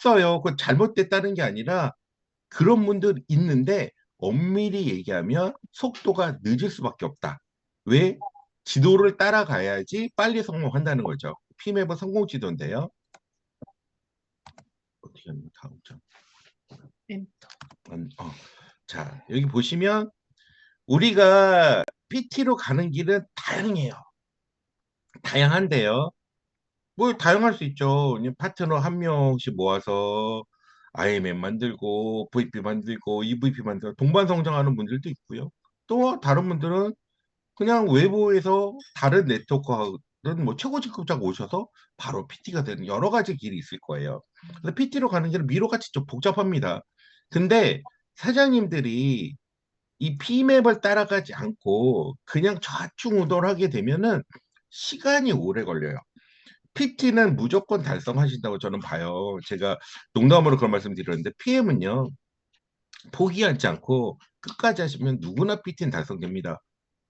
있어요. 그건 잘못됐다는 게 아니라 그런 분들 있는데 엄밀히 얘기하면 속도가 늦을 수밖에 없다. 왜? 지도를 따라가야지 빨리 성공한다는 거죠. 피맵은 성공 지도인데요. 어떻게 하면 다음 점. 엔터. 자, 여기 보시면 우리가 PT로 가는 길은 다양해요. 다양한데요. 뭐 다양할 수 있죠. 그냥 파트너 한 명씩 모아서 IMM 만들고 VP 만들고 EVP 만들고 동반 성장하는 분들도 있고요. 또 다른 분들은 그냥 외부에서 다른 네트워크는 뭐 최고직급자가 오셔서 바로 PT가 되는 여러 가지 길이 있을 거예요. 그래서 PT로 가는 길은 미로같이 좀 복잡합니다. 근데 사장님들이 이 P맵을 따라가지 않고 그냥 좌충우돌하게 되면은 시간이 오래 걸려요. PT는 무조건 달성하신다고 저는 봐요. 제가 농담으로 그런 말씀 드렸는데 PM은요 포기하지 않고 끝까지 하시면 누구나 PT는 달성됩니다.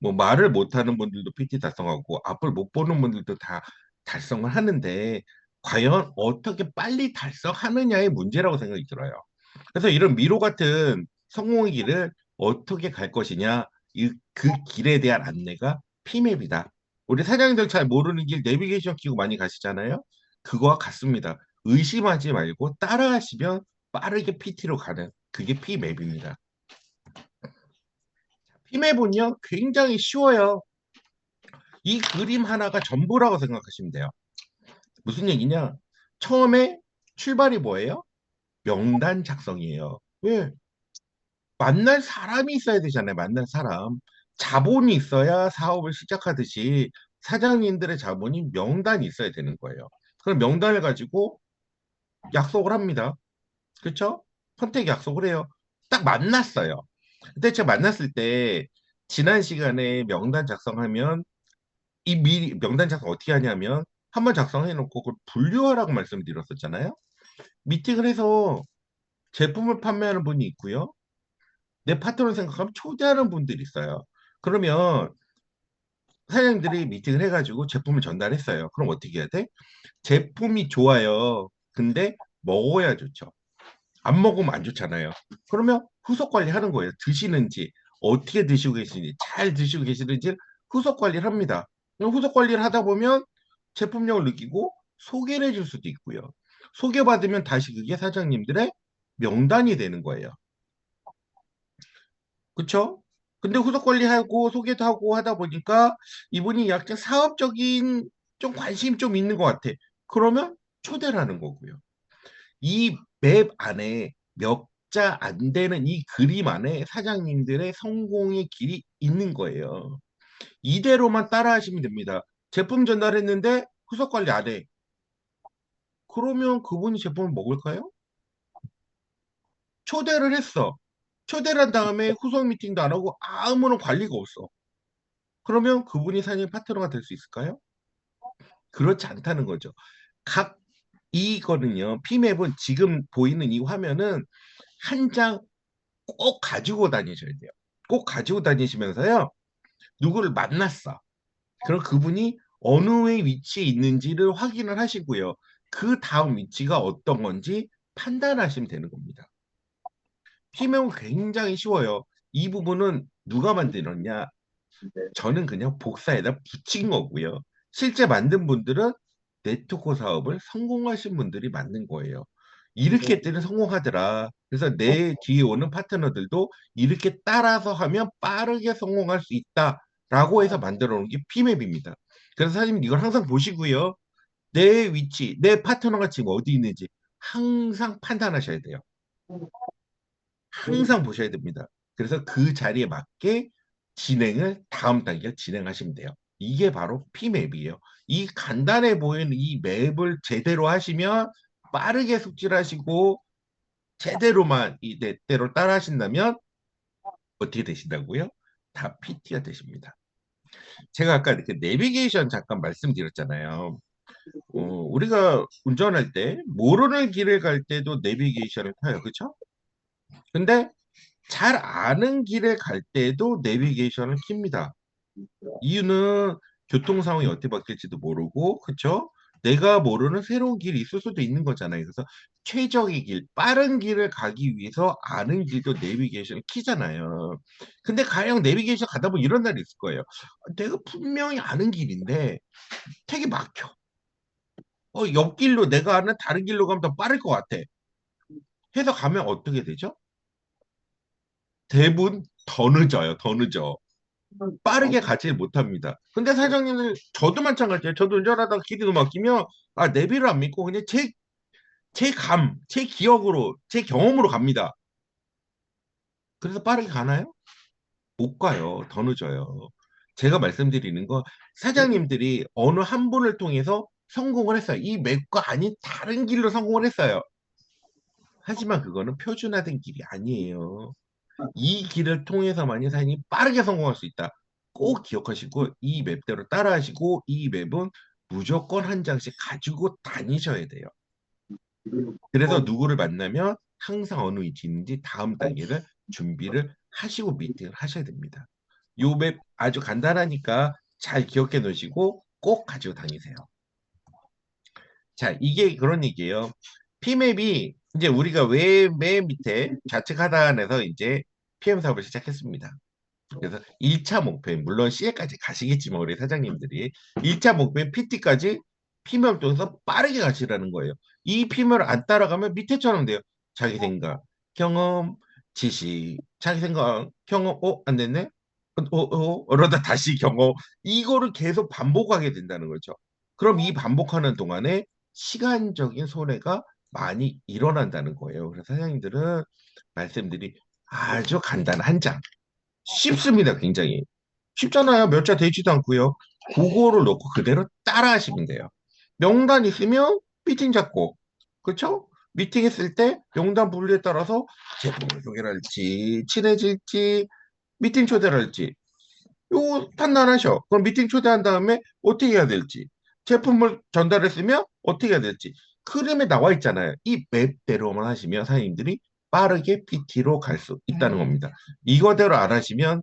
뭐 말을 못하는 분들도 PT 달성하고 앞을 못 보는 분들도 다 달성을 하는데 과연 어떻게 빨리 달성하느냐의 문제라고 생각이 들어요. 그래서 이런 미로 같은 성공의 길을 어떻게 갈 것이냐 그 길에 대한 안내가 P맵이다. 우리 사장님들 잘 모르는 길 내비게이션 키고 많이 가시잖아요. 그거와 같습니다. 의심하지 말고 따라하시면 빠르게 PT로 가는 그게 P맵입니다. P맵은요 굉장히 쉬워요. 이 그림 하나가 전부라고 생각하시면 돼요. 무슨 얘기냐? 처음에 출발이 뭐예요? 명단 작성이에요. 왜? 만날 사람이 있어야 되잖아요. 만날 사람. 자본이 있어야 사업을 시작하듯이 사장님들의 자본이 명단이 있어야 되는 거예요. 그럼 명단을 가지고 약속을 합니다. 그렇죠? 선택 약속을 해요. 딱 만났어요. 그때 제가 만났을 때 지난 시간에 명단 작성하면 이 미리 명단 작성 어떻게 하냐면 한번 작성해 놓고 그걸 분류하라고 말씀드렸었잖아요. 미팅을 해서 제품을 판매하는 분이 있고요. 내 파트너를 생각하면 초대하는 분들이 있어요. 그러면 사장님들이 미팅을 해가지고 제품을 전달했어요. 그럼 어떻게 해야 돼? 제품이 좋아요. 근데 먹어야 좋죠. 안 먹으면 안 좋잖아요. 그러면 후속 관리하는 거예요. 드시는지 어떻게 드시고 계시는지 잘 드시고 계시는지 후속 관리를 합니다. 후속 관리를 하다 보면 제품력을 느끼고 소개를 해줄 수도 있고요. 소개받으면 다시 그게 사장님들의 명단이 되는 거예요. 그쵸? 근데 후속 관리하고 소개도 하고 하다 보니까 이분이 약간 사업적인 좀 관심이 좀 있는 것 같아. 그러면 초대를 하는 거고요. 이 맵 안에 몇 자 안 되는 이 그림 안에 사장님들의 성공의 길이 있는 거예요. 이대로만 따라하시면 됩니다. 제품 전달했는데 후속 관리 안 해. 그러면 그분이 제품을 먹을까요? 초대를 했어. 초대를 한 다음에 후속 미팅도 안 하고 아무런 관리가 없어. 그러면 그분이 사장님 파트너가 될 수 있을까요? 그렇지 않다는 거죠. 각 이거는요. P맵은 지금 보이는 이 화면은 한 장 꼭 가지고 다니셔야 돼요. 꼭 가지고 다니시면서요. 누구를 만났어. 그럼 그분이 어느 의 위치에 있는지를 확인을 하시고요. 그 다음 위치가 어떤 건지 판단하시면 되는 겁니다. P맵은 굉장히 쉬워요. 이 부분은 누가 만들었냐? 저는 그냥 복사에다 붙인 거고요. 실제 만든 분들은 네트워크 사업을 성공하신 분들이 만든 거예요. 이렇게 했더니 성공하더라. 그래서 내 뒤에 오는 파트너들도 이렇게 따라서 하면 빠르게 성공할 수 있다라고 해서 만들어 놓은 게 P맵입니다. 그래서 사장님 이걸 항상 보시고요. 내 위치, 내 파트너가 지금 어디 있는지 항상 판단하셔야 돼요. 항상 보셔야 됩니다. 그래서 그 자리에 맞게 진행을 다음 단계 진행하시면 돼요. 이게 바로 P맵이에요. 이 간단해 보이는 이 맵을 제대로 하시면 빠르게 숙지하시고 제대로만 이대로 따라 하신다면 어떻게 되신다고요? 다 PT가 되십니다. 제가 아까 그 내비게이션 잠깐 말씀드렸잖아요. 우리가 운전할 때 모르는 길을 갈 때도 내비게이션을 타요. 그렇죠? 근데 잘 아는 길에 갈 때도 내비게이션을 킵니다. 이유는 교통 상황이 어떻게 바뀔지도 모르고, 그쵸? 내가 모르는 새로운 길이 있을 수도 있는 거잖아요. 그래서 최적의 길, 빠른 길을 가기 위해서 아는 길도 내비게이션 키잖아요. 근데 가령 내비게이션 가다 보면 이런 날이 있을 거예요. 내가 분명히 아는 길인데 되게 막혀. 옆길로 내가 아는 다른 길로 가면 더 빠를 것 같아. 해서 가면 어떻게 되죠? 대부분 더 늦어요. 더 늦어. 빠르게 가지 못합니다. 근데 사장님들, 저도 마찬가지예요. 저도 운전하다가 길이 너무 막히면, 내비를 안 믿고 그냥 제 기억으로, 제 경험으로 갑니다. 그래서 빠르게 가나요? 못 가요. 더 늦어요. 제가 말씀드리는 건 사장님들이 어느 한 분을 통해서 성공을 했어요. 이 맵과 아닌 다른 길로 성공을 했어요. 하지만 그거는 표준화된 길이 아니에요. 이 길을 통해서만이 사장님이 빠르게 성공할 수 있다. 꼭 기억하시고 이 맵대로 따라하시고 이 맵은 무조건 한 장씩 가지고 다니셔야 돼요. 그래서 누구를 만나면 항상 어느 위치에 있는지 다음 단계를 준비를 하시고 미팅을 하셔야 됩니다. 요 맵 아주 간단하니까 잘 기억해 놓으시고 꼭 가지고 다니세요. 자, 이게 그런 얘기예요. P맵이 이제 우리가 왜 맨 밑에 좌측 하단에서 이제 PM 사업을 시작했습니다. 그래서 1차 목표인 물론 C에까지 가시겠지만 우리 사장님들이 1차 목표인 PT까지 피면을 통해서 빠르게 가시라는 거예요. 이 피면을 안 따라가면 밑에처럼 돼요. 자기 생각, 경험, 지식, 자기 생각, 경험, 안 됐네? 이러다 다시 경험. 이거를 계속 반복하게 된다는 거죠. 그럼 이 반복하는 동안에 시간적인 손해가 많이 일어난다는 거예요. 그래서 사장님들은 말씀들이 아주 간단한 한 장. 쉽습니다, 굉장히. 쉽잖아요. 몇 자 되지도 않고요. 그거를 놓고 그대로 따라 하시면 돼요. 명단 있으면 미팅 잡고, 그렇죠? 미팅 했을 때 명단 분류에 따라서 제품을 소개를 할지, 친해질지, 미팅 초대를 할지, 요거 판단하셔. 그럼 미팅 초대한 다음에 어떻게 해야 될지, 제품을 전달했으면 어떻게 해야 될지, 흐름에 나와 있잖아요. 이 맵대로만 하시면 사장님들이 빠르게 PT로 갈 수 있다는 겁니다. 이거대로 안 하시면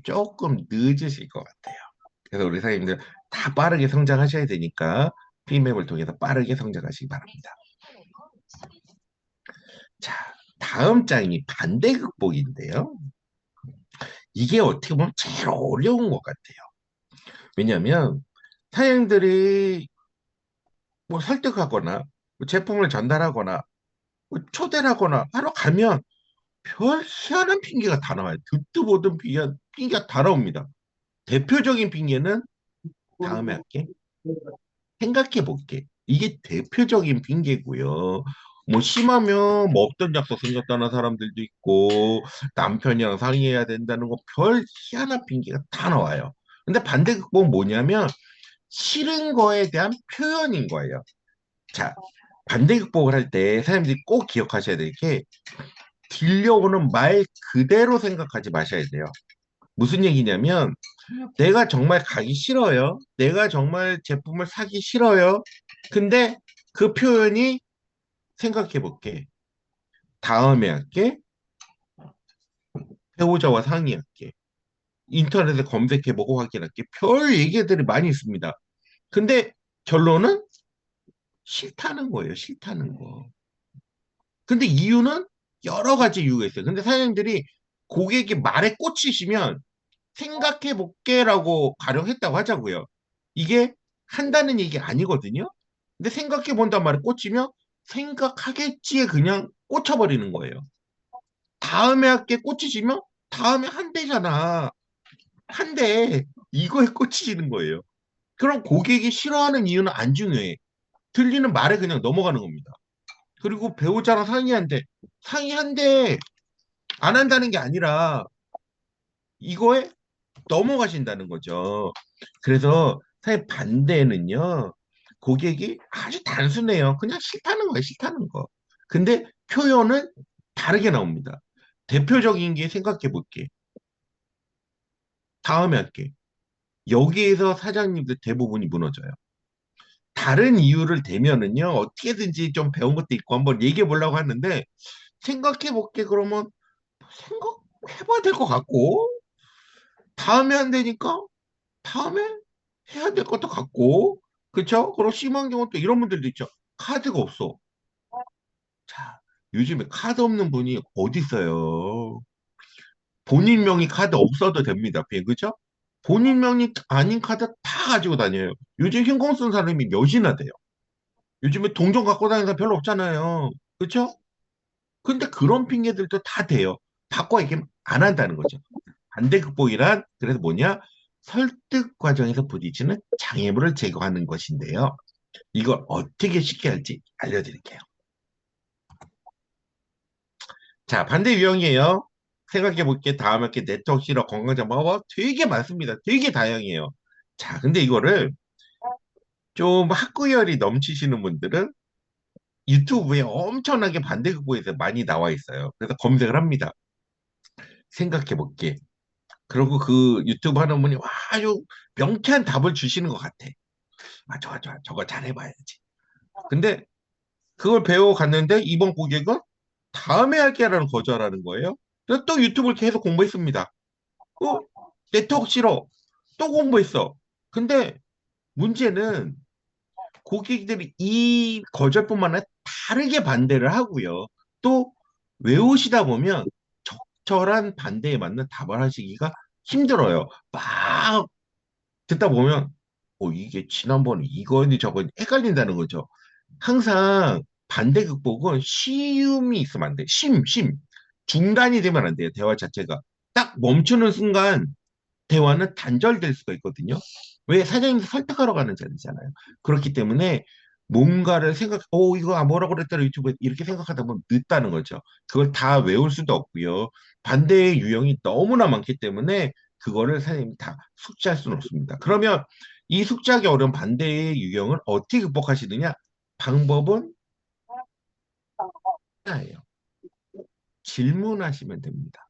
조금 늦으실 것 같아요. 그래서 우리 사장님들 다 빠르게 성장하셔야 되니까 P맵을 통해서 빠르게 성장하시기 바랍니다. 자, 다음 장이 반대 극복인데요. 이게 어떻게 보면 제일 어려운 것 같아요. 왜냐하면 사장님들이 뭐 설득하거나 뭐 제품을 전달하거나 뭐 초대를 하거나 하러 가면 별 희한한 핑계가 다 나와요. 듣도 보던 핑계가 다 나옵니다. 대표적인 핑계는 다음에 할게. 생각해 볼게. 이게 대표적인 핑계고요. 뭐 심하면 뭐 없던 약속 생겼다는 사람들도 있고 남편이랑 상의해야 된다는 거 별 희한한 핑계가 다 나와요. 근데 반대 극복은 뭐냐면 싫은 거에 대한 표현인 거예요. 자, 반대 극복을 할 때 사람들이 꼭 기억하셔야 될 게 들려오는 말 그대로 생각하지 마셔야 돼요. 무슨 얘기냐면 내가 정말 가기 싫어요. 내가 정말 제품을 사기 싫어요. 근데 그 표현이 생각해 볼게. 다음에 할게. 배우자와 상의할게. 인터넷에 검색해 보고 확인할게. 별 얘기들이 많이 있습니다. 근데 결론은 싫다는 거예요. 싫다는 거. 근데 이유는 여러 가지 이유가 있어요. 근데 사장님들이 고객이 말에 꽂히시면 생각해 볼게라고 가령했다고 하자고요. 이게 한다는 얘기 아니거든요. 근데 생각해 본단 말에 꽂히면 생각하겠지에 그냥 꽂혀버리는 거예요. 다음에 할게 꽂히시면 다음에 한대잖아. 한대. 이거에 꽂히시는 거예요. 그럼 고객이 싫어하는 이유는 안 중요해. 들리는 말에 그냥 넘어가는 겁니다. 그리고 배우자랑 상의한대 안 한다는 게 아니라 이거에 넘어가신다는 거죠. 그래서 사실 반대는요, 고객이 아주 단순해요. 그냥 싫다는 거예요, 싫다는 거. 근데 표현은 다르게 나옵니다. 대표적인 게 생각해 볼게. 다음에 할게. 여기에서 사장님들 대부분이 무너져요. 다른 이유를 대면은요, 어떻게든지 좀 배운 것도 있고 한번 얘기해 보려고 하는데, 생각해 볼게. 그러면 생각해봐야 될 것 같고, 다음에 안 되니까 다음에 해야 될 것도 같고, 그쵸? 그리고 심한 경우 또 이런 분들도 있죠. 카드가 없어. 자, 요즘에 카드 없는 분이 어디 있어요? 본인 명의 카드 없어도 됩니다. 그죠? 본인 명의 아닌 카드 다 가지고 다녀요. 요즘 흰공 쓴 사람이 몇이나 돼요. 요즘에 동전 갖고 다니는 사람 별로 없잖아요. 그쵸? 근데 그런 핑계들도 다 돼요. 바꿔 얘기하면 안 한다는 거죠. 반대 극복이란 그래서 뭐냐? 설득 과정에서 부딪히는 장애물을 제거하는 것인데요. 이걸 어떻게 쉽게 할지 알려드릴게요. 자, 반대 유형이에요. 생각해 볼게. 다음 학기 네트워크 실업 건강장 방법 되게 많습니다. 되게 다양해요. 자, 근데 이거를 좀 학구열이 넘치시는 분들은 유튜브에 엄청나게 반대 극복에서 많이 나와 있어요. 그래서 검색을 합니다. 생각해 볼게. 그리고 그 유튜브 하는 분이 아주 명쾌한 답을 주시는 것 같아. 아, 좋아, 좋아. 저거 잘해봐야지. 근데 그걸 배워갔는데 이번 고객은 다음에 할게라는 거절하는 거예요. 그래서 또 유튜브를 계속 공부했습니다. 어? 네트워크 싫어. 또 공부했어. 근데 문제는 고객들이 이 거절뿐만 아니라 다르게 반대를 하고요. 또 외우시다 보면 적절한 반대에 맞는 답을 하시기가 힘들어요. 막 듣다 보면 이게 지난번에 이거니 저거니 헷갈린다는 거죠. 항상 반대 극복은 쉬움이 있으면 안 돼. 중단이 되면 안 돼요. 대화 자체가. 딱 멈추는 순간 대화는 단절될 수가 있거든요. 왜 사장님이 설득하러 가는 자리잖아요. 그렇기 때문에 뭔가를 이거 뭐라고 그랬더라 유튜브에 이렇게 생각하다 보면 늦다는 거죠. 그걸 다 외울 수도 없고요. 반대의 유형이 너무나 많기 때문에 그거를 사장님이 다 숙지할 수는 없습니다. 그러면 이 숙지하기 어려운 반대의 유형을 어떻게 극복하시느냐? 방법은 하나예요. 질문하시면 됩니다.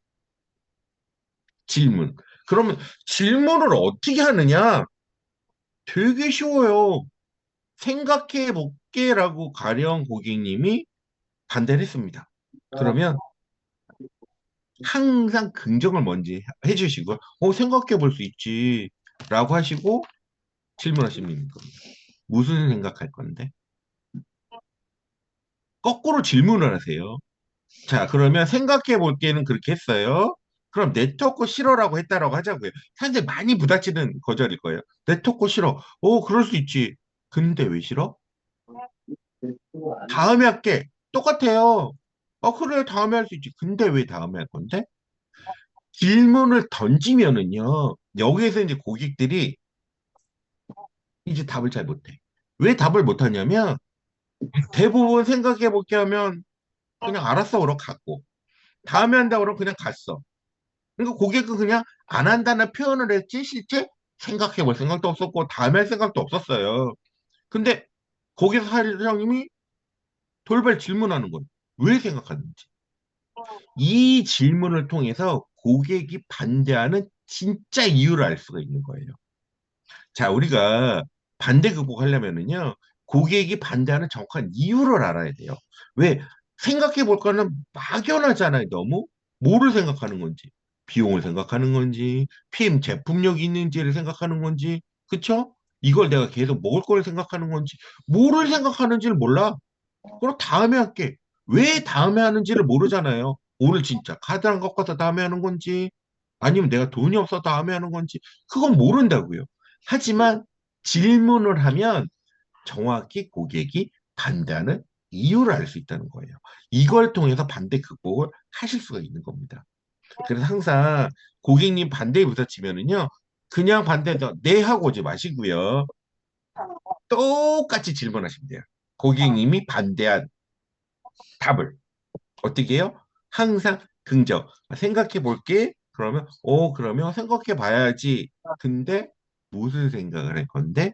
질문. 그러면 질문을 어떻게 하느냐? 되게 쉬워요. 생각해 볼게라고 가령 고객님이 반대를 했습니다. 그러면 항상 긍정을 먼저 해주시고, 생각해 볼 수 있지. 라고 하시고 질문하시면 겁니다. 무슨 생각할 건데? 거꾸로 질문을 하세요. 자, 그러면 생각해 볼게는 그렇게 했어요. 그럼 네트워크 싫어라고 했다라고 하자고요. 사실 많이 부딪히는 거절일 거예요. 네트워크 싫어. 그럴 수 있지. 근데 왜 싫어? 다음에 할게. 똑같아요. 그래, 다음에 할 수 있지. 근데 왜 다음에 할 건데? 질문을 던지면은요, 여기에서 이제 고객들이 이제 답을 잘 못해. 왜 답을 못하냐면, 대부분 생각해 볼게 하면, 그냥 알았어, 그러고 갔고, 다음에 한다 그러면 그냥 갔어. 그러니까 고객은 그냥 안 한다는 표현을 했지, 실제 생각해 볼 생각도 없었고, 다음에 할 생각도 없었어요. 근데 거기서 사장님이 돌발 질문하는 건 왜 생각하는지. 이 질문을 통해서 고객이 반대하는 진짜 이유를 알 수가 있는 거예요. 자, 우리가 반대 극복하려면은요, 고객이 반대하는 정확한 이유를 알아야 돼요. 왜? 생각해 볼 거는 막연하잖아요, 너무. 뭐를 생각하는 건지. 비용을 생각하는 건지, PM 제품력이 있는지를 생각하는 건지, 그쵸? 이걸 내가 계속 먹을 걸 생각하는 건지, 뭐를 생각하는지를 몰라. 그럼 다음에 할게. 왜 다음에 하는지를 모르잖아요. 오늘 진짜 카드 안 갖고 와서 다음에 하는 건지, 아니면 내가 돈이 없어 다음에 하는 건지, 그건 모른다고요. 하지만 질문을 하면 정확히 고객이 반대하는 이유를 알 수 있다는 거예요. 이걸 통해서 반대 극복을 하실 수가 있는 겁니다. 그래서 항상 고객님 반대에 부딪히면은요, 그냥 반대해서 네 하고 오지 마시고요. 똑같이 질문하시면 돼요. 고객님이 반대한 답을. 어떻게 해요? 항상 긍정. 생각해 볼게. 그러면, 그러면 생각해 봐야지. 근데 무슨 생각을 할 건데?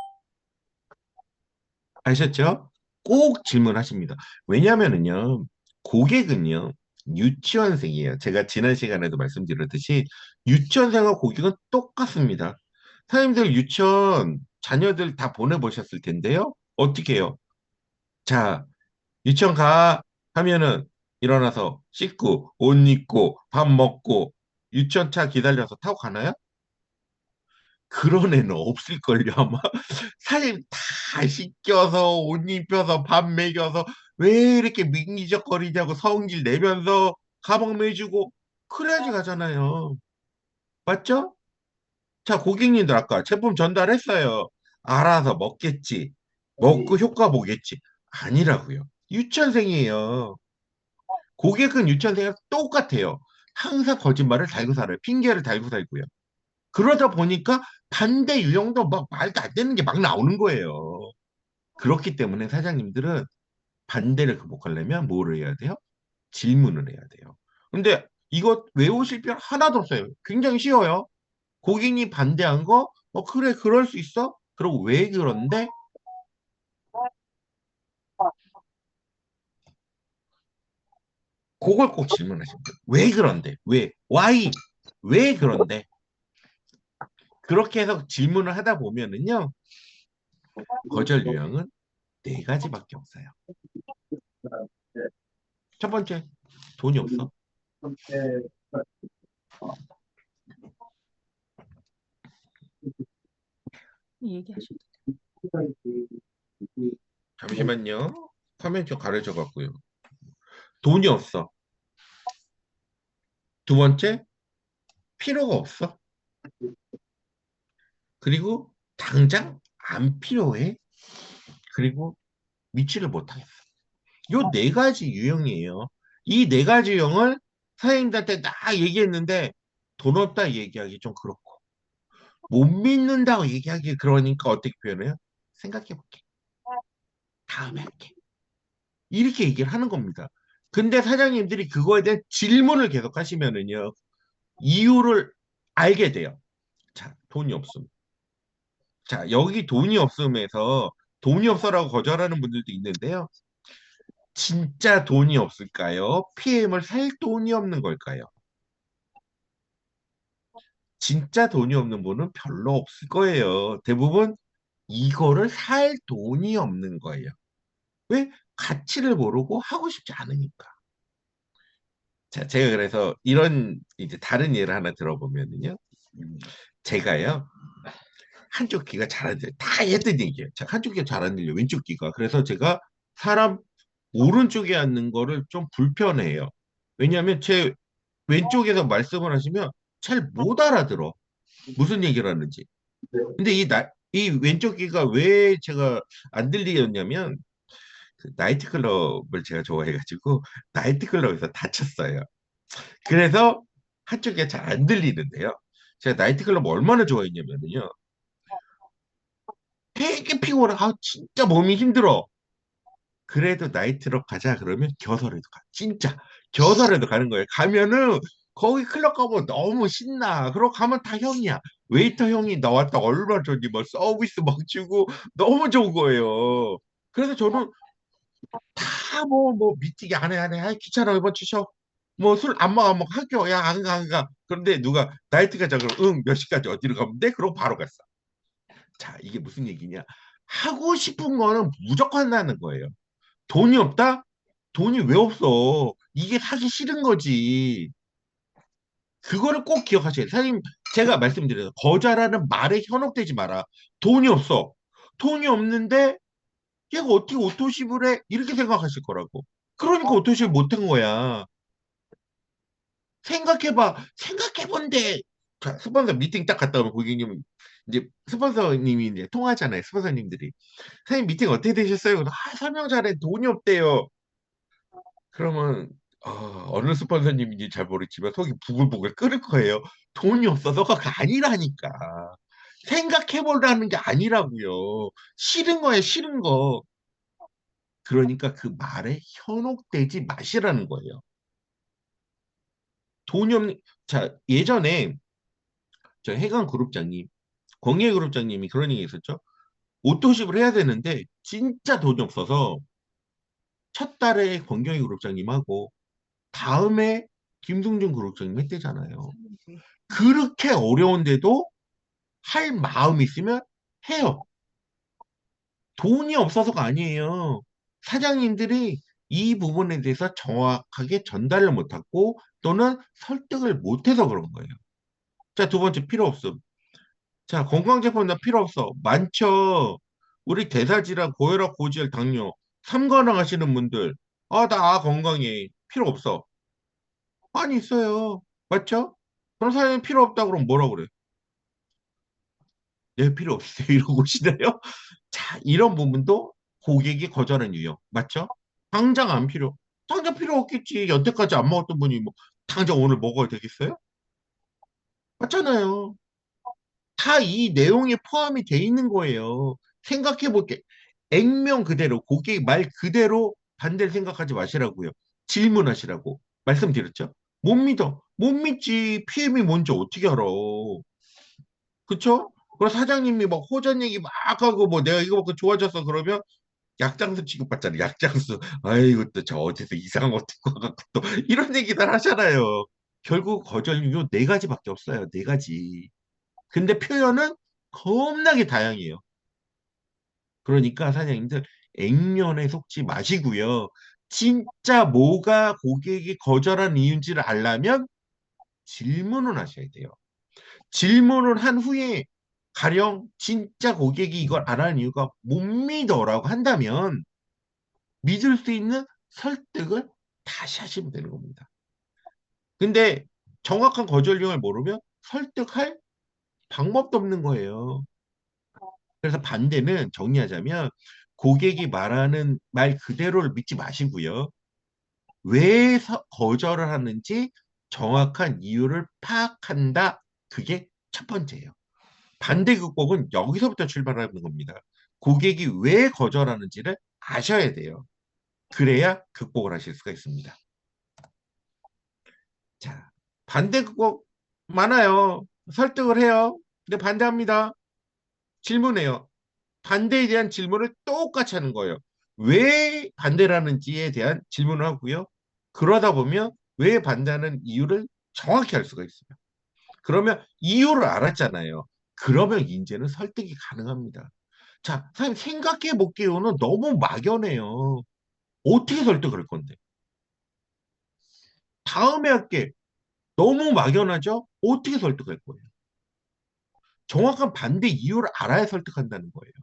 아셨죠? 꼭 질문하십니다. 왜냐면은요, 고객은요, 유치원생이에요. 제가 지난 시간에도 말씀드렸듯이, 유치원생과 고객은 똑같습니다. 사장님들 유치원 자녀들 다 보내보셨을 텐데요. 어떻게 해요? 자, 유치원 가 하면은 일어나서 씻고 옷 입고 밥 먹고 유치원 차 기다려서 타고 가나요? 그런 애는 없을걸요, 아마. 사실 다 씻겨서, 옷 입혀서, 밥 먹여서, 왜 이렇게 민기적거리냐고 성질 내면서 가방 매주고, 그래야지 가잖아요. 맞죠? 자, 고객님들 아까 제품 전달했어요. 알아서 먹겠지. 먹고 효과 보겠지. 아니라고요. 유치원생이에요. 고객은 유치원생이랑 똑같아요. 항상 거짓말을 달고 살아요. 핑계를 달고 살고요. 그러다 보니까 반대 유형도 막 말도 안 되는 게 막 나오는 거예요. 그렇기 때문에 사장님들은 반대를 극복하려면 뭐를 해야 돼요? 질문을 해야 돼요. 근데 이거 외우실 필요 하나도 없어요. 굉장히 쉬워요. 고객님 반대한 거, 그래, 그럴 수 있어? 그리고 왜 그런데? 그걸 꼭 질문하시면 돼요. 왜 그런데? 왜? Why? 왜 그런데? 그렇게 해서 질문을 하다 보면은요, 거절 유형은 네 가지밖에 없어요. 첫 번째, 돈이 없어. 얘기하셔도 잠시만요. 화면 좀 가려져 갖고요. 돈이 없어. 두 번째, 필요가 없어. 그리고 당장 안 필요해. 그리고 미치를 못하겠어. 요 네 가지 유형이에요. 이 네 가지 유형을 사장님들한테 딱 얘기했는데 돈 없다 얘기하기 좀 그렇고 못 믿는다고 얘기하기 그러니까 어떻게 표현해요? 생각해 볼게. 다음에 할게. 이렇게 얘기를 하는 겁니다. 근데 사장님들이 그거에 대한 질문을 계속 하시면은요. 이유를 알게 돼요. 자, 돈이 없음. 자, 여기 돈이 없음에서 돈이 없어라고 거절하는 분들도 있는데요. 진짜 돈이 없을까요? PM을 살 돈이 없는 걸까요? 진짜 돈이 없는 분은 별로 없을 거예요. 대부분 이거를 살 돈이 없는 거예요. 왜? 가치를 모르고 하고 싶지 않으니까. 자, 제가 그래서 이런 이제 다른 예를 하나 들어보면은요. 제가요. 한쪽 귀가 잘 안 들려. 다 했던 얘기예요. 자, 한쪽 귀가 잘 안 들려. 왼쪽 귀가. 그래서 제가 사람 오른쪽에 앉는 거를 좀 불편해해요. 왜냐하면 제 왼쪽에서 말씀을 하시면 잘 못 알아들어. 무슨 얘기를 하는지. 근데 이 왼쪽 귀가 왜 제가 안 들리겠냐면 그 나이트클럽을 제가 좋아해가지고 나이트클럽에서 다쳤어요. 그래서 한쪽이 잘 안 들리는데요. 제가 나이트클럽 얼마나 좋아했냐면요. 되게 피곤해. 아, 진짜 몸이 힘들어. 그래도 나이트로 가자 그러면 겨설에도 가. 진짜 겨설에도 가는 거예요. 가면은 거기 클럽 가면 너무 신나. 그러고 가면 다 형이야. 웨이터 형이 나왔다 얼마 전에 뭐 서비스 막 주고 너무 좋은 거예요. 그래서 저는 다 뭐 미팅이 안 해. 아 귀찮아 이번 주 쉬어. 뭐 술 안 먹어 안 먹어 학교 야 안 가 안 가. 그런데 누가 나이트 가자 그러면 응 몇 시까지 어디로 가면 돼? 그러고 바로 갔어. 자 이게 무슨 얘기냐? 하고 싶은 거는 무조건 한다는 거예요. 돈이 없다? 돈이 왜 없어? 이게 사기 싫은 거지. 그거를 꼭 기억하셔야 돼요. 사장님, 제가 말씀드려요. 거절하는 말에 현혹되지 마라. 돈이 없어. 돈이 없는데 얘가 어떻게 오토십을 해? 이렇게 생각하실 거라고. 그러니까 오토십을 못한 거야. 생각해봐. 생각해본데. 자, 스폰서 미팅 딱 갔다 오면 고객님, 이제 스폰서님이 이제 통화하잖아요. 스폰서님들이. 사장님 미팅 어떻게 되셨어요? 설명 잘해. 돈이 없대요. 그러면 어느 스폰서님인지 잘 모르겠지만 속이 부글부글 끓을 거예요. 돈이 없어서가 아니라니까. 생각해보라는 게 아니라고요. 싫은 거예요, 싫은 거. 그러니까 그 말에 현혹되지 마시라는 거예요. 돈이 없는, 자, 예전에 저 해강 그룹장님, 공예 그룹장님이 그런 얘기 있었죠. 오토십을 해야 되는데 진짜 돈이 없어서 첫 달에 권경희 그룹장님하고 다음에 김승준 그룹장님 했대잖아요. 그렇게 어려운데도 할 마음이 있으면 해요. 돈이 없어서가 아니에요. 사장님들이 이 부분에 대해서 정확하게 전달을 못하고 또는 설득을 못해서 그런 거예요. 자, 두 번째 필요 없음. 자, 건강제품 나 필요 없어. 많죠. 우리 대사질환, 고혈압, 고지혈, 당뇨, 삼관왕 하시는 분들, 나 건강해. 필요 없어. 많이 있어요. 맞죠? 그럼 사장님 필요 없다 그러면 뭐라 그래? 네, 필요 없어요. 이러고 오시나요? 자, 이런 부분도 고객이 거절한 이유. 맞죠? 당장 안 필요. 당장 필요 없겠지. 여태까지 안 먹었던 분이 뭐, 당장 오늘 먹어야 되겠어요? 맞잖아요. 다 이 내용에 포함이 돼 있는 거예요. 생각해 볼게. 액면 그대로, 고객 말 그대로 반대를 생각하지 마시라고요. 질문하시라고. 말씀드렸죠? 못 믿어. 못 믿지. PM이 뭔지 어떻게 알아. 그쵸? 그래서 사장님이 막 호전 얘기 막 하고 뭐 내가 이거 먹고 좋아졌어 그러면 약장수 취급받잖아요. 약장수. 아이고 또 저 어디서 이상한 거 듣고 와갖고 또 이런 얘기들 하잖아요. 결국 거절 요 네 가지밖에 없어요. 네 가지. 근데 표현은 겁나게 다양해요. 그러니까 사장님들 액면에 속지 마시고요. 진짜 뭐가 고객이 거절한 이유인지를 알려면 질문을 하셔야 돼요. 질문을 한 후에 가령 진짜 고객이 이걸 안 하는 이유가 못 믿어라고 한다면 믿을 수 있는 설득을 다시 하시면 되는 겁니다. 근데 정확한 거절령을 모르면 설득할 방법도 없는 거예요. 그래서 반대는 정리하자면 고객이 말하는 말 그대로를 믿지 마시고요. 왜 거절을 하는지 정확한 이유를 파악한다. 그게 첫 번째예요. 반대 극복은 여기서부터 출발하는 겁니다. 고객이 왜 거절하는지를 아셔야 돼요. 그래야 극복을 하실 수가 있습니다. 자, 반대 극복 많아요. 설득을 해요. 근데 반대합니다. 질문해요. 반대에 대한 질문을 똑같이 하는 거예요. 왜 반대라는지에 대한 질문을 하고요. 그러다 보면 왜 반대하는 이유를 정확히 알 수가 있어요. 그러면 이유를 알았잖아요. 그러면 이제는 설득이 가능합니다. 자, 선생님 생각해 볼게요는 너무 막연해요. 어떻게 설득을 할 건데? 다음에 할게. 너무 막연하죠? 어떻게 설득할 거예요? 정확한 반대 이유를 알아야 설득한다는 거예요.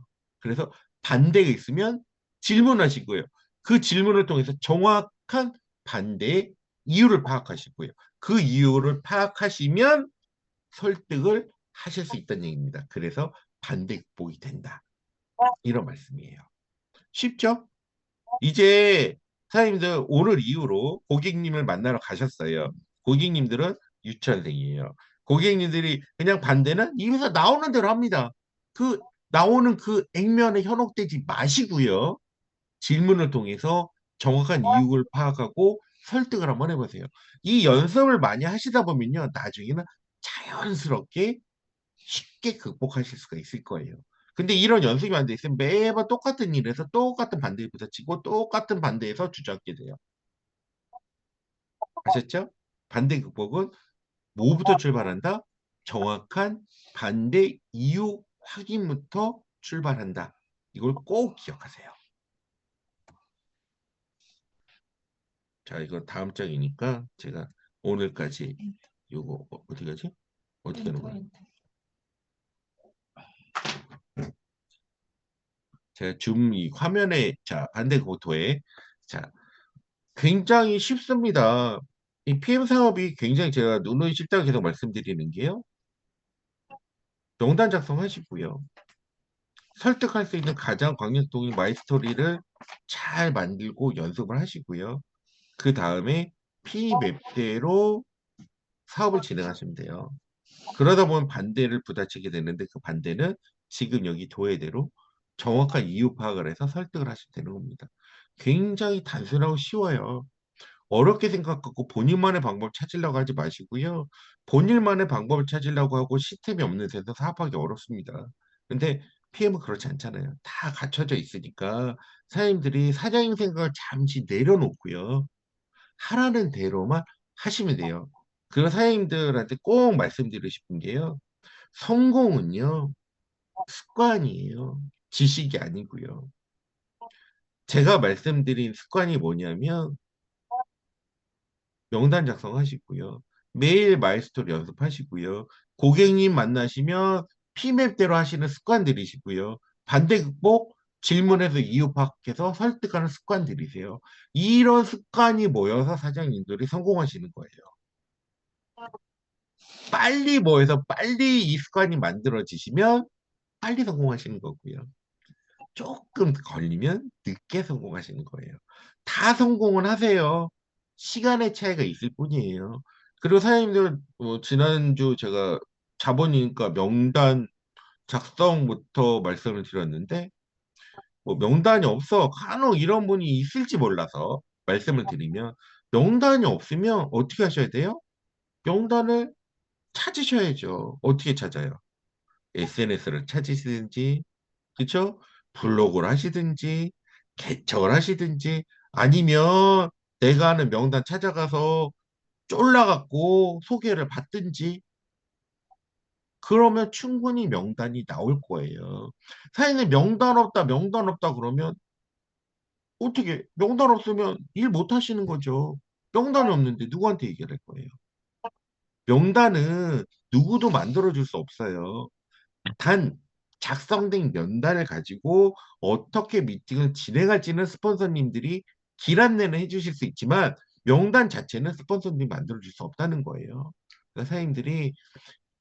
그래서 반대가 있으면 질문하시고요. 그 질문을 통해서 정확한 반대의 이유를 파악하시고요. 그 이유를 파악하시면 설득을 하실 수 있다는 얘기입니다. 그래서 반대 극복이 된다. 이런 말씀이에요. 쉽죠? 이제 사장님들 오늘 이후로 고객님을 만나러 가셨어요. 고객님들은 유치원생이에요. 고객님들이 그냥 반대는 입에서 나오는 대로 합니다. 그 나오는 그 액면에 현혹되지 마시고요. 질문을 통해서 정확한 이유를 파악하고 설득을 한번 해보세요. 이 연습을 많이 하시다 보면요. 나중에는 자연스럽게 쉽게 극복하실 수가 있을 거예요. 근데 이런 연습이 안 돼 있으면 매번 똑같은 일에서 똑같은 반대에 부딪히고 똑같은 반대에서 주저앉게 돼요. 아셨죠? 반대 극복은 뭐부터 출발한다? 정확한 반대 이유 확인부터 출발한다. 이걸 꼭 기억하세요. 자, 이거 다음 장이니까 제가 오늘까지 요거 어떻게 하지? 어떻게 하는 거야? 제가 줌 이 화면에 자 반대 고토에 자 굉장히 쉽습니다. 이 PM 사업이 굉장히 제가 누누이 쉽다고 계속 말씀드리는 게요. 명단 작성하시고요. 설득할 수 있는 가장 강력동의 마이스토리를 잘 만들고 연습을 하시고요. 그 다음에 P맵대로 사업을 진행하시면 돼요. 그러다 보면 반대를 부딪히게 되는데 그 반대는 지금 여기 도해대로 정확한 이유 파악을 해서 설득을 하시면 되는 겁니다. 굉장히 단순하고 쉬워요. 어렵게 생각하고 본인만의 방법을 찾으려고 하지 마시고요. 본인만의 방법을 찾으려고 하고 시스템이 없는 데서 사업하기 어렵습니다. 근데 PM은 그렇지 않잖아요. 다 갖춰져 있으니까 사장님들이 사장님 생각을 잠시 내려놓고요. 하라는 대로만 하시면 돼요. 그 사장님들한테 꼭 말씀드리고 싶은 게요. 성공은요, 습관이에요. 지식이 아니고요. 제가 말씀드린 습관이 뭐냐면 명단 작성하시고요. 매일 마이스토리 연습하시고요. 고객님 만나시면 PMAP대로 하시는 습관들이시고요. 반대 극복, 질문에서 이유 파악해서 설득하는 습관들이세요. 이런 습관이 모여서 사장님들이 성공하시는 거예요. 빨리 모여서 빨리 이 습관이 만들어지시면 빨리 성공하시는 거고요. 조금 걸리면 늦게 성공하시는 거예요. 다 성공은 하세요. 시간의 차이가 있을 뿐이에요. 그리고 사장님들 지난주 제가 자본이니까 명단 작성부터 말씀을 드렸는데 뭐 명단이 없어 간혹 이런 분이 있을지 몰라서 말씀을 드리면 명단이 없으면 어떻게 하셔야 돼요? 명단을 찾으셔야죠. 어떻게 찾아요? SNS를 찾으시든지 그쵸? 블로그를 하시든지 개척을 하시든지 아니면 내가 아는 명단 찾아가서 쫄라갖고 소개를 받든지 그러면 충분히 명단이 나올 거예요. 사장님 명단 없다 명단 없다 그러면 어떻게 명단 없으면 일 못 하시는 거죠. 명단이 없는데 누구한테 얘기를 할 거예요. 명단은 누구도 만들어줄 수 없어요. 단 작성된 면단을 가지고 어떻게 미팅을 진행할지는 스폰서님들이 길 안내는 해주실 수 있지만 명단 자체는 스폰서님이 만들어줄 수 없다는 거예요. 그러니까 사장님들이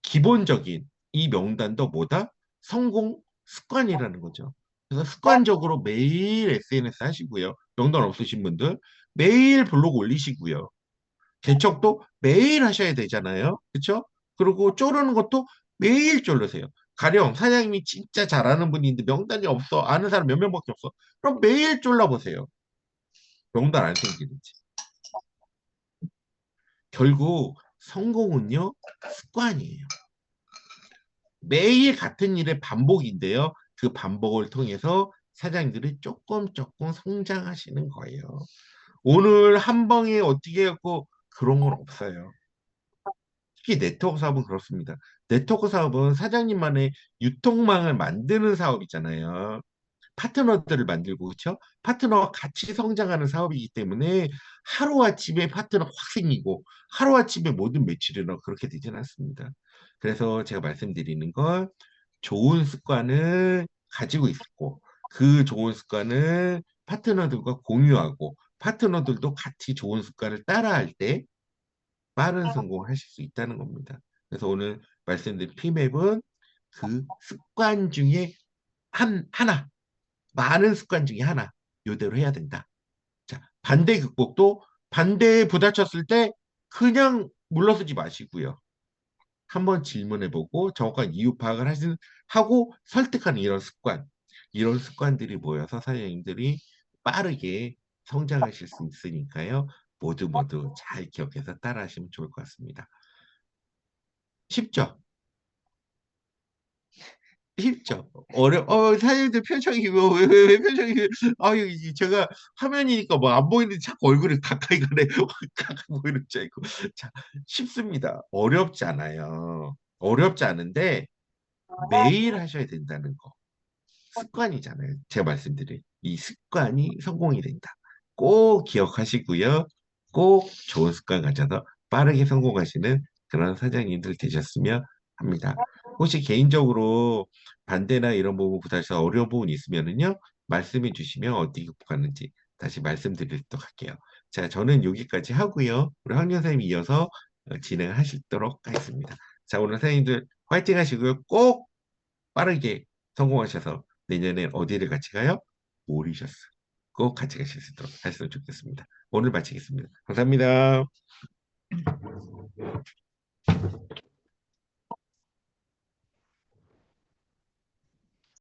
기본적인 이 명단도 뭐다? 성공 습관이라는 거죠. 그래서 습관적으로 매일 SNS 하시고요. 명단 없으신 분들 매일 블로그 올리시고요. 개척도 매일 하셔야 되잖아요. 그렇죠? 그리고 쪼르는 것도 매일 쪼르세요. 가령 사장님이 진짜 잘하는 분이 있는데 명단이 없어. 아는 사람 몇 명밖에 없어. 그럼 매일 쫄라보세요. 명단 안 생기는지. 결국 성공은요, 습관이에요. 매일 같은 일의 반복인데요. 그 반복을 통해서 사장님들이 조금 조금 성장하시는 거예요. 오늘 한 방에 어떻게 해갖고 그런 건 없어요. 특히 네트워크 사업은 그렇습니다. 네트워크 사업은 사장님만의 유통망을 만드는 사업이잖아요. 파트너들을 만들고 그렇죠? 파트너와 같이 성장하는 사업이기 때문에 하루아침에 파트너가 확 생기고 하루아침에 모든 매출이 그렇게 되지는 않습니다. 그래서 제가 말씀드리는 건 좋은 습관을 가지고 있고 그 좋은 습관을 파트너들과 공유하고 파트너들도 같이 좋은 습관을 따라할 때 빠른 성공을 하실 수 있다는 겁니다. 그래서 오늘 말씀드린 PMAP은 그 습관 중에 하나, 많은 습관 중에 하나, 요대로 해야 된다. 자, 반대 극복도 반대에 부딪혔을 때 그냥 물러서지 마시고요. 한번 질문해보고 정확한 이유 파악을 하고 설득하는 이런 습관들이 모여서 사장님들이 빠르게 성장하실 수 있으니까요. 모두 잘 기억해서 따라하시면 좋을 것 같습니다. 쉽죠? 쉽죠? 사장님들 표정이, 왜 표정이, 제가 화면이니까 뭐 안 보이는데 자꾸 얼굴이 가까이 가네. 가까이 보이는 줄 알고. 자, 쉽습니다. 어렵지 않아요. 어렵지 않은데 매일 하셔야 된다는 거. 습관이잖아요. 제가 말씀드린 이 습관이 성공이 된다. 꼭 기억하시고요. 꼭 좋은 습관 가져서 빠르게 성공하시는 그런 사장님들 되셨으면 합니다. 혹시 개인적으로 반대나 이런 부분 부딪혀서 어려운 부분이 있으면은요, 말씀해 주시면 어떻게 극복하는지 다시 말씀드리도록 할게요. 자, 저는 여기까지 하고요. 우리 황 선생님이 이어서 진행하시도록 하겠습니다. 자, 오늘 선생님들 화이팅 하시고요. 꼭 빠르게 성공하셔서 내년에 어디를 같이 가요? 모리셔스. 꼭 같이 가실 수 있도록 하셨으면 좋겠습니다. 오늘 마치겠습니다. 감사합니다.